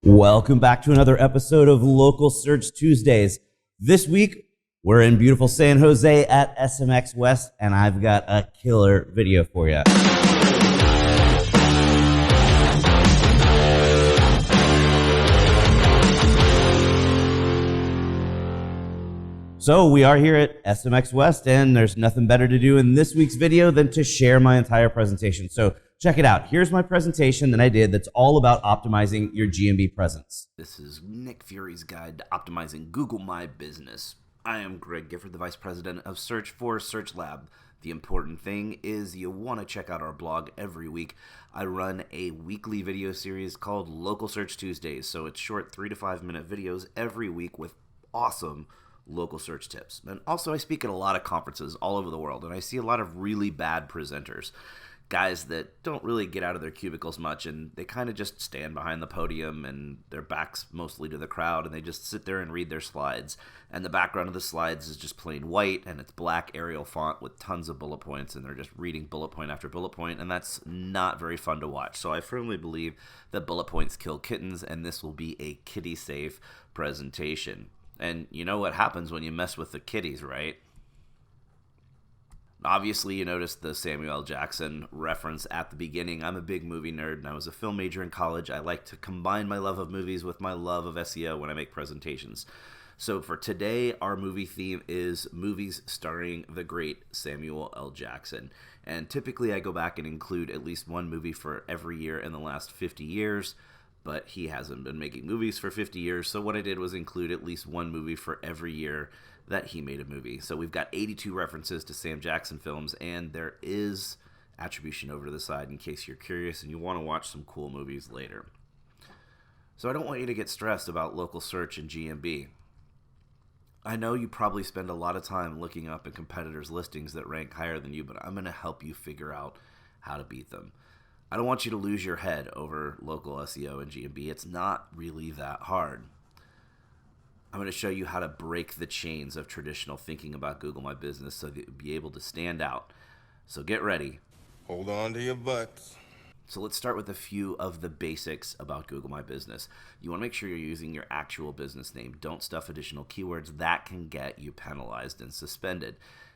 Welcome back to another episode of Local Search Tuesdays. This week, we're in beautiful San Jose at SMX West, and I've got a killer video for you. So we are here at SMX West, and there's nothing better to do in this week's video than to share my entire presentation. So check it out. Here's my presentation that I did that's all about optimizing your GMB presence. This is Nick Fury's guide to optimizing Google My Business. I am Greg Gifford, the Vice President of Search for SearchLab. The important thing is you want to check out our blog every week. I run a weekly video series called Local Search Tuesdays, so it's short 3 to 5 minute videos every week with awesome local search tips. And also I speak at a lot of conferences all over the world, and I see a lot of really bad presenters. Guys that don't really get out of their cubicles much, and they kind of just stand behind the podium and their backs mostly to the crowd, and they just sit there and read their slides. And the background of the slides is just plain white, and it's black Arial font with tons of bullet points, and they're just reading bullet point after bullet point, and that's not very fun to watch. So I firmly believe that bullet points kill kittens, and this will be a kitty-safe presentation. And you know what happens when you mess with the kitties, right? Obviously, you noticed the Samuel L. Jackson reference at the beginning. I'm a big movie nerd, and I was a film major in college. I like to combine my love of movies with my love of SEO when I make presentations. So for today, our movie theme is movies starring the great Samuel L. Jackson. And typically, I go back and include at least one movie for every year in the last 50 years. But he hasn't been making movies for 50 years, so what I did was include at least one movie for every year that he made a movie. So we've got 82 references to Sam Jackson films, and there is attribution over to the side in case you're curious and you want to watch some cool movies later. So I don't want you to get stressed about local search and GMB. I know you probably spend a lot of time looking up at competitors' listings that rank higher than you, but I'm going to help you figure out how to beat them. I don't want you to lose your head over local SEO and GMB. It's not really that hard. I'm going to show you how to break the chains of traditional thinking about Google My Business so that you'll be able to stand out. So get ready. Hold on to your butts. So let's start with a few of the basics about Google My Business. You want to make sure you're using your actual business name. Don't stuff additional keywords. That can get you penalized and suspended.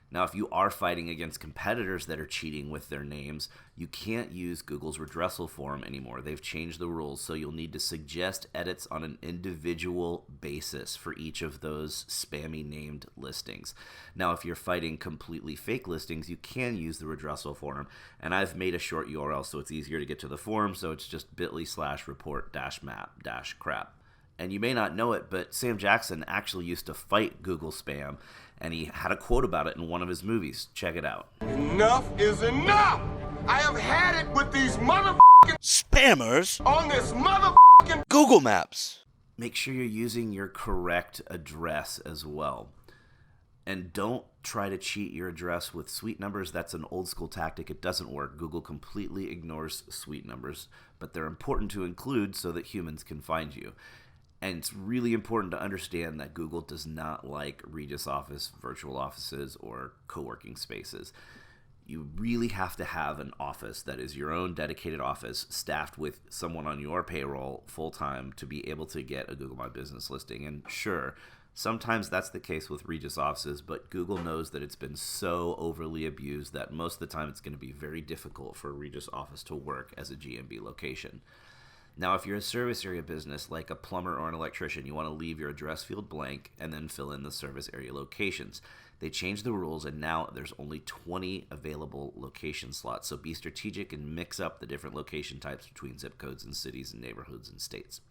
Now, if you are fighting against competitors that are cheating with their names, you can't use Google's redressal form anymore. They've changed the rules, so you'll need to suggest edits on an individual basis for each of those spammy named listings. Now, if you're fighting completely fake listings, you can use the redressal form, and I've made a short URL so it's easier to get to the form, so it's just bit.ly/report-map-crap. And you may not know it, but Sam Jackson actually used to fight Google spam, and he had a quote about it in one of his movies. Check it out. Enough is enough! I have had it with these spammers on this Google Maps. Make sure you're using your correct address as well. And don't try to cheat your address with suite numbers. That's an old school tactic. It doesn't work. Google completely ignores suite numbers, but they're important to include so that humans can find you. And it's really important to understand that Google does not like Regis Office, virtual offices, or co-working spaces. You really have to have an office that is your own dedicated office, staffed with someone on your payroll full-time to be able to get a Google My Business listing. And sure, sometimes that's the case with Regis offices, but Google knows that it's been so overly abused that most of the time it's going to be very difficult for a Regis office to work as a GMB location. Now, if you're a service area business like a plumber or an electrician, you want to leave your address field blank and then fill in the service area locations. They changed the rules, and now there's only 20 available location slots. So be strategic and mix up the different location types between zip codes and cities and neighborhoods and states.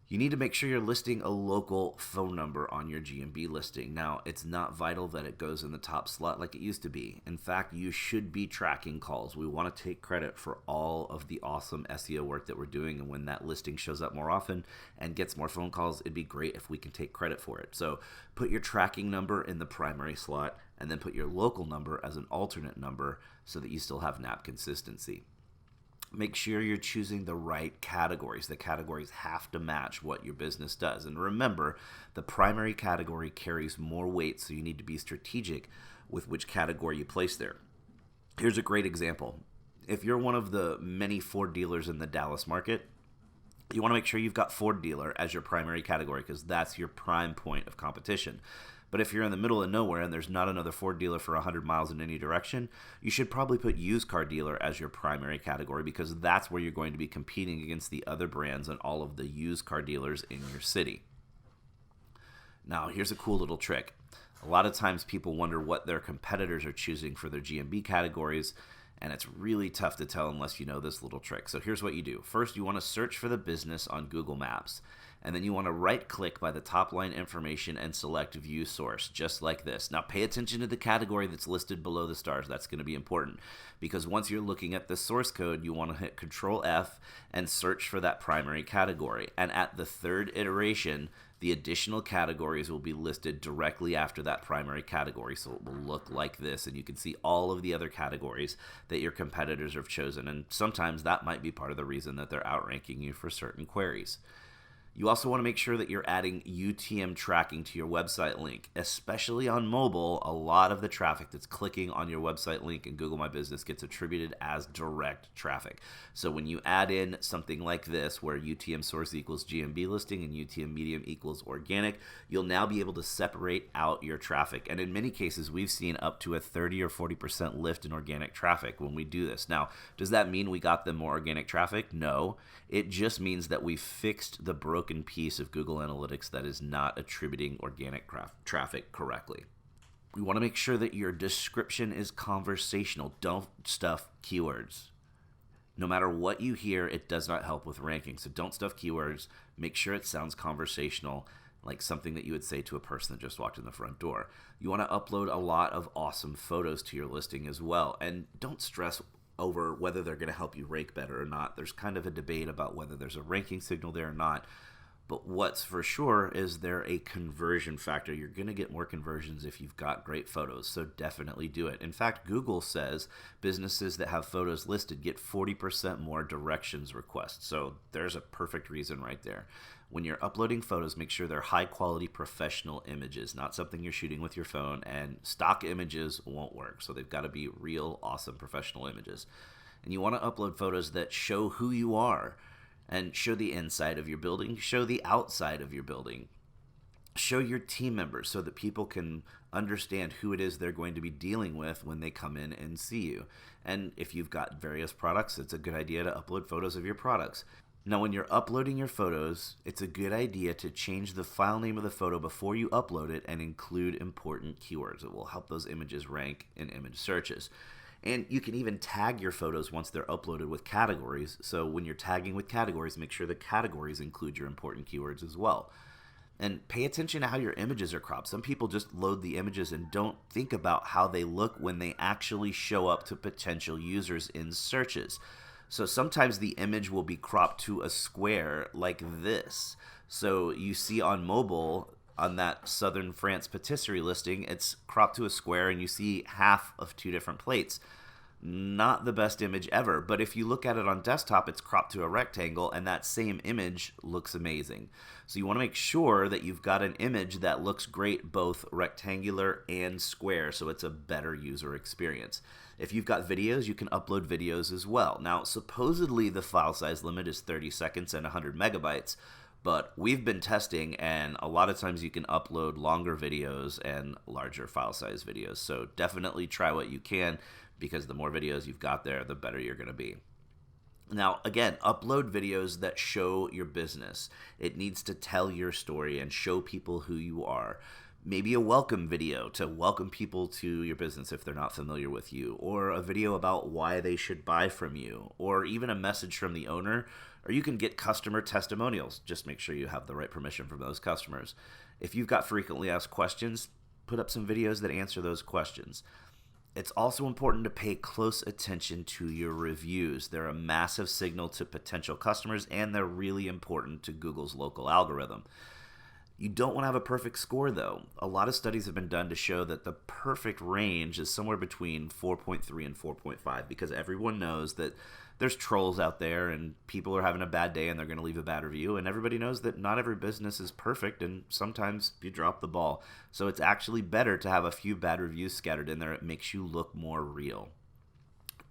You need to make sure you're listing a local phone number on your GMB listing. Now, it's not vital that it goes in the top slot like it used to be. In fact, you should be tracking calls. We want to take credit for all of the awesome SEO work that we're doing, and when that listing shows up more often and gets more phone calls, it'd be great if we can take credit for it. So put your tracking number in the primary slot, and then put your local number as an alternate number so that you still have NAP consistency. Make sure you're choosing the right categories. The categories have to match what your business does. And remember, the primary category carries more weight, so you need to be strategic with which category you place there. Here's a great example. If you're one of the many Ford dealers in the Dallas market, You want to make sure you've got Ford dealer as your primary category because that's your prime point of competition. But if you're in the middle of nowhere and there's not another Ford dealer for 100 miles in any direction, you should probably put used car dealer as your primary category because that's where you're going to be competing against the other brands and all of the used car dealers in your city. Now, here's a cool little trick. A lot of times people wonder what their competitors are choosing for their GMB categories, and it's really tough to tell unless you know this little trick. So here's what you do. First, you want to search for the business on Google Maps, and then you want to right-click by the top line information and select View Source, just like this. Now, pay attention to the category that's listed below the stars. That's going to be important because once you're looking at the source code, you want to hit Control F and search for that primary category. And at the third iteration, the additional categories will be listed directly after that primary category, so it will look like this, and you can see all of the other categories that your competitors have chosen, and sometimes that might be part of the reason that they're outranking you for certain queries. You also want to make sure that you're adding UTM tracking to your website link, especially on mobile. A lot of the traffic that's clicking on your website link in Google My Business gets attributed as direct traffic. So when you add in something like this, where UTM source equals GMB listing and UTM medium equals organic, you'll now be able to separate out your traffic. And in many cases, we've seen up to a 30 or 40% lift in organic traffic when we do this. Now, does that mean we got them more organic traffic? No. It just means that we fixed the broken piece of Google Analytics that is not attributing organic traffic correctly. We want to make sure that your description is conversational. Don't stuff keywords. No matter what you hear, it does not help with ranking. So don't stuff keywords. Make sure it sounds conversational, like something that you would say to a person that just walked in the front door. You want to upload a lot of awesome photos to your listing as well. And don't stress over whether they're going to help you rank better or not. There's kind of a debate about whether there's a ranking signal there or not. But what's for sure is there a conversion factor. You're going to get more conversions if you've got great photos, so definitely do it. In fact, Google says businesses that have photos listed get 40% more directions requests. So there's a perfect reason right there. When you're uploading photos, make sure they're high-quality professional images, not something you're shooting with your phone, and stock images won't work. So they've got to be real, awesome professional images. And you want to upload photos that show who you are and show the inside of your building, show the outside of your building, show your team members so that people can understand who it is they're going to be dealing with when they come in and see you. And if you've got various products, it's a good idea to upload photos of your products. Now, when you're uploading your photos, it's a good idea to change the file name of the photo before you upload it and include important keywords. It will help those images rank in image searches. And you can even tag your photos once they're uploaded with categories. So when you're tagging with categories, make sure the categories include your important keywords as well. And pay attention to how your images are cropped. Some people just load the images and don't think about how they look when they actually show up to potential users in searches. So sometimes the image will be cropped to a square like this. So you see on mobile, on that Southern France patisserie listing, it's cropped to a square and you see half of two different plates. Not the best image ever, but if you look at it on desktop, it's cropped to a rectangle and that same image looks amazing. So you want to make sure that you've got an image that looks great both rectangular and square, so it's a better user experience. If you've got videos, you can upload videos as well. Now, supposedly the file size limit is 30 seconds and 100 megabytes, but we've been testing, and a lot of times you can upload longer videos and larger file size videos. So definitely try what you can, because the more videos you've got there, the better you're going to be. Now, again, upload videos that show your business. It needs to tell your story and show people who you are. Maybe a welcome video to welcome people to your business if they're not familiar with you, or a video about why they should buy from you, or even a message from the owner, or you can get customer testimonials. Just make sure you have the right permission from those customers. If you've got frequently asked questions, put up some videos that answer those questions. It's also important to pay close attention to your reviews. They're a massive signal to potential customers, and they're really important to Google's local algorithm. You don't want to have a perfect score, though. A lot of studies have been done to show that the perfect range is somewhere between 4.3 and 4.5, because everyone knows that there's trolls out there and people are having a bad day and they're going to leave a bad review, and everybody knows that not every business is perfect and sometimes you drop the ball. So it's actually better to have a few bad reviews scattered in there. It makes you look more real.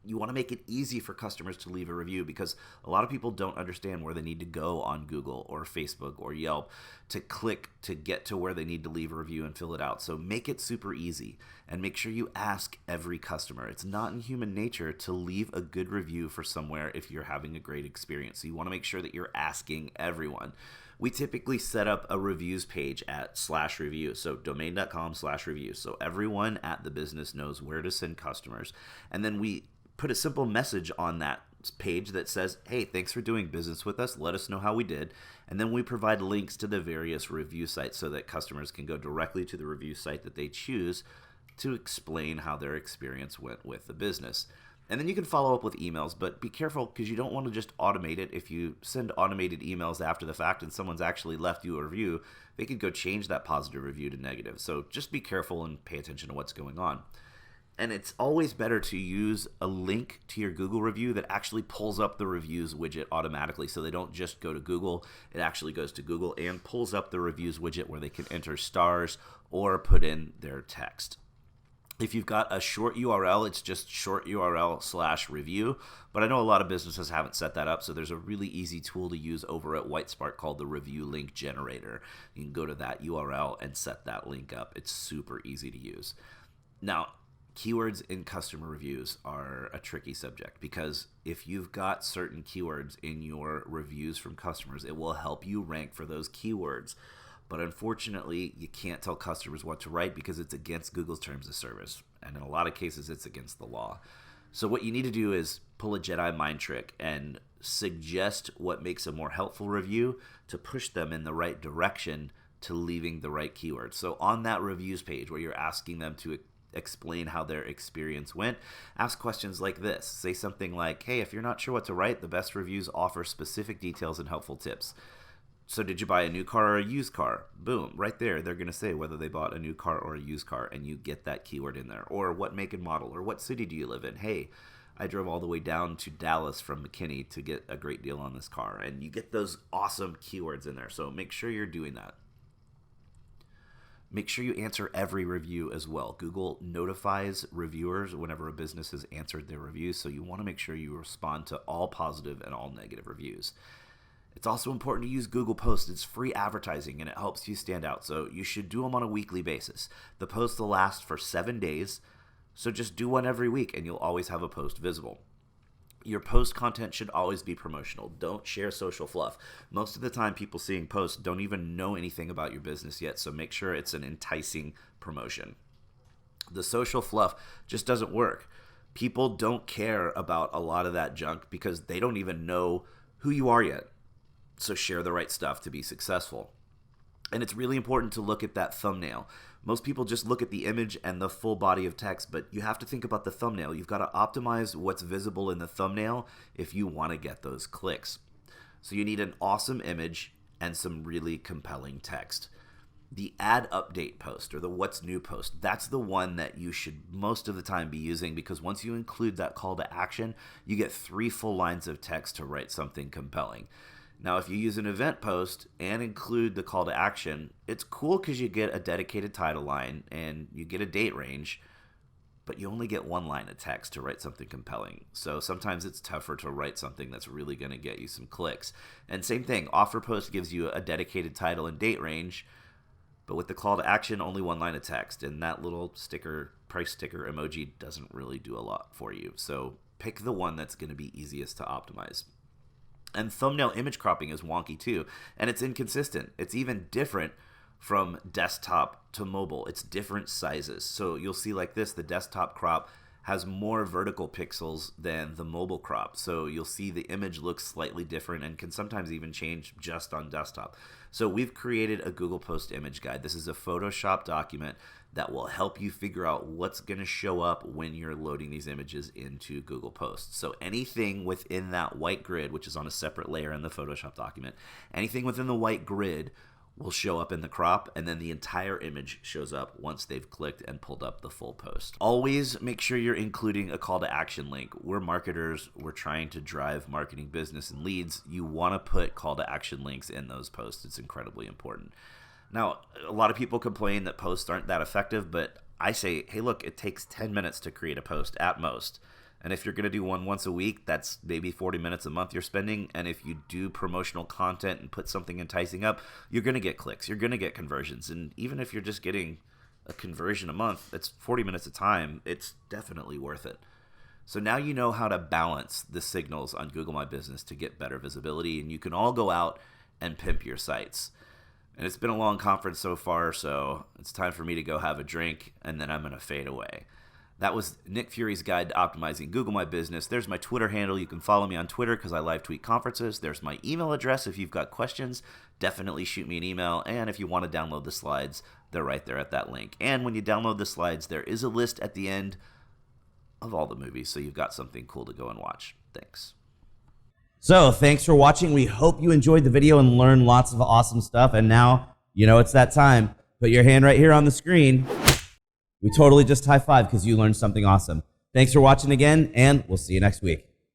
You want to make it easy for customers to leave a review because a lot of people don't understand where they need to go on Google or Facebook or Yelp to click to get to where they need to leave a review and fill it out. So make it super easy and make sure you ask every customer. It's not in human nature to leave a good review for somewhere if you're having a great experience. So you want to make sure that you're asking everyone. We typically set up a reviews page at /review, so domain.com/review. So everyone at the business knows where to send customers. And then we put a simple message on that page that says, hey, thanks for doing business with us. Let us know how we did. And then we provide links to the various review sites so that customers can go directly to the review site that they choose to explain how their experience went with the business. And then you can follow up with emails, but be careful because you don't want to just automate it. If you send automated emails after the fact and someone's actually left you a review, they could go change that positive review to negative. So just be careful and pay attention to what's going on. And it's always better to use a link to your Google review that actually pulls up the reviews widget automatically. So they don't just go to Google, it actually goes to Google and pulls up the reviews widget where they can enter stars or put in their text. If you've got a short URL, it's just short URL /review. But I know a lot of businesses haven't set that up, so there's a really easy tool to use over at Whitespark called the Review Link Generator. You can go to that URL and set that link up. It's super easy to use. Now, keywords in customer reviews are a tricky subject because if you've got certain keywords in your reviews from customers, it will help you rank for those keywords. But unfortunately, you can't tell customers what to write because it's against Google's terms of service. And in a lot of cases, it's against the law. So what you need to do is pull a Jedi mind trick and suggest what makes a more helpful review to push them in the right direction to leaving the right keywords. So on that reviews page where you're asking them to explain how their experience went, ask questions like this. Say something like, hey, if you're not sure what to write, the best reviews offer specific details and helpful tips. So did you buy a new car or a used car? Boom, right there, they're going to say whether they bought a new car or a used car, and you get that keyword in there. Or what make and model, or what city do you live in? Hey, I drove all the way down to Dallas from McKinney to get a great deal on this car. And you get those awesome keywords in there. So make sure you're doing that. Make sure you answer every review as well. Google notifies reviewers whenever a business has answered their reviews, so you want to make sure you respond to all positive and all negative reviews. It's also important to use Google Posts. It's free advertising and it helps you stand out, so you should do them on a weekly basis. The posts will last for 7 days, so just do one every week and you'll always have a post visible. Your post content should always be promotional. Don't share social fluff. Most of the time, people seeing posts don't even know anything about your business yet, so make sure it's an enticing promotion. The social fluff just doesn't work. People don't care about a lot of that junk because they don't even know who you are yet. So share the right stuff to be successful. And it's really important to look at that thumbnail. Most people just look at the image and the full body of text, but you have to think about the thumbnail. You've got to optimize what's visible in the thumbnail if you want to get those clicks. So you need an awesome image and some really compelling text. The add update post or the what's new post, that's the one that you should most of the time be using because once you include that call to action, you get 3 full lines of text to write something compelling. Now, if you use an event post and include the call to action, it's cool because you get a dedicated title line and you get a date range, but you only get 1 line of text to write something compelling. So sometimes it's tougher to write something that's really going to get you some clicks. And same thing, offer post gives you a dedicated title and date range, but with the call to action, only 1 line of text. And that little sticker, price sticker emoji doesn't really do a lot for you. So pick the one that's going to be easiest to optimize. And thumbnail image cropping is wonky too, and it's inconsistent. It's even different from desktop to mobile. It's different sizes. So you'll see like this, the desktop crop has more vertical pixels than the mobile crop. So you'll see the image looks slightly different and can sometimes even change just on desktop. So we've created a Google Post image guide. This is a Photoshop document that will help you figure out what's going to show up when you're loading these images into Google Posts. So anything within that white grid, which is on a separate layer in the Photoshop document, anything within the white grid will show up in the crop, and then the entire image shows up once they've clicked and pulled up the full post. Always make sure you're including a call to action link. We're marketers. We're trying to drive marketing business and leads. You want to put call to action links in those posts. It's incredibly important. Now, a lot of people complain that posts aren't that effective, but I say, hey, look, it takes 10 minutes to create a post at most. And if you're going to do one once a week, that's maybe 40 minutes a month you're spending. And if you do promotional content and put something enticing up, you're going to get clicks. You're going to get conversions. And even if you're just getting a conversion a month, that's 40 minutes of time. It's definitely worth it. So now you know how to balance the signals on Google My Business to get better visibility. And you can all go out and pimp your sites. And it's been a long conference so far, so it's time for me to go have a drink, and then I'm going to fade away. That was Nick Fury's guide to optimizing Google My Business. There's my Twitter handle. You can follow me on Twitter because I live tweet conferences. There's my email address. If you've got questions, definitely shoot me an email. And if you want to download the slides, they're right there at that link. And when you download the slides, there is a list at the end of all the movies, so you've got something cool to go and watch. Thanks. So thanks for watching. We hope you enjoyed the video and learned lots of awesome stuff. And now, you know it's that time. Put your hand right here on the screen. We totally just high-fived because you learned something awesome. Thanks for watching again, and we'll see you next week.